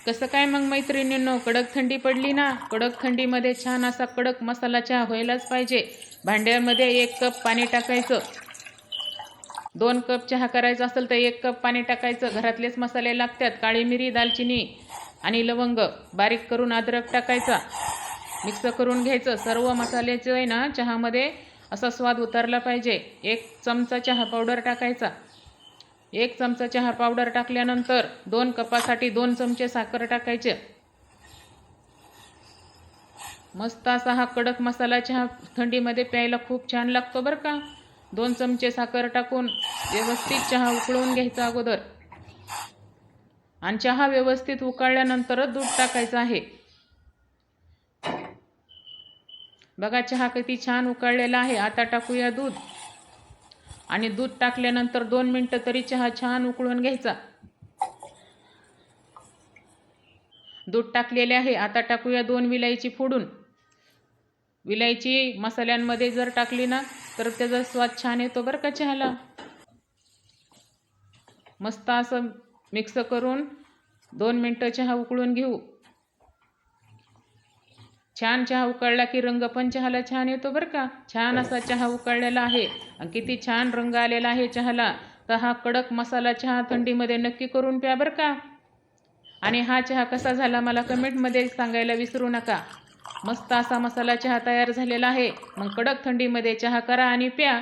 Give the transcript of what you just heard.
कसं काय मग मैत्रिणींनो, कडक थंडी पडली ना. कडक थंडीमध्ये छान असा कडक मसाला चहा व्हायलाच पाहिजे. भांड्यामध्ये 1 कप पाणी टाकायचं. 2 कप चहा करायचा असेल तर 1 कप पाणी टाकायचं. घरातलेच मसाले लागतात. काळी मिरी, दालचिनी आणि लवंग, बारीक करून अद्रक टाकायचा. मिक्स करून घ्यायचं. सर्व मसाल्याचं आहे ना चहामध्ये असा स्वाद उतरला पाहिजे. 1 चमचा चहा पावडर टाकायचा. 1 चमचा चहा पावडर टाकल्यानंतर 2 कपासाठी 2 चमचे साखर टाकायचे. मस्त असा हा कडक मसाला चहा थंडीमध्ये प्यायला खूप छान लागतो बरं का. 2 चमचे साखर टाकून व्यवस्थित चहा उकळून घ्यायचा अगोदर. आणि चहा व्यवस्थित उकळल्यानंतरच दूध टाकायचं आहे. बघा चहा किती छान उकळलेला आहे. आता टाकूया दूध. आणि दूध टाकल्यानंतर 2 मिनिटं तरी चहा छान उकळून घ्यायचा. दूध टाकलेले आहे. आता टाकूया 2 विलायची फोडून. विलायची मसाल्यांमध्ये जर टाकली ना तर त्याचा स्वाद छान येतो बरं का चहाला. मस्त असं मिक्स करून 2 मिनिटं चहा उकळून घेऊ. छान चहा उकळला की रंग पण चहाला छान येतो बरं का. छान असा चहा उकळलेला आहे आणि किती छान रंग आलेला आहे चहाला. तर हा कडक मसाला चहा थंडीमध्ये नक्की करून प्या बरं का. आणि हा चहा कसा झाला मला कमेंटमध्ये सांगायला विसरू नका. मस्त असा मसाला चहा तयार झालेला आहे. मग कडक थंडीमध्ये चहा करा आणि प्या.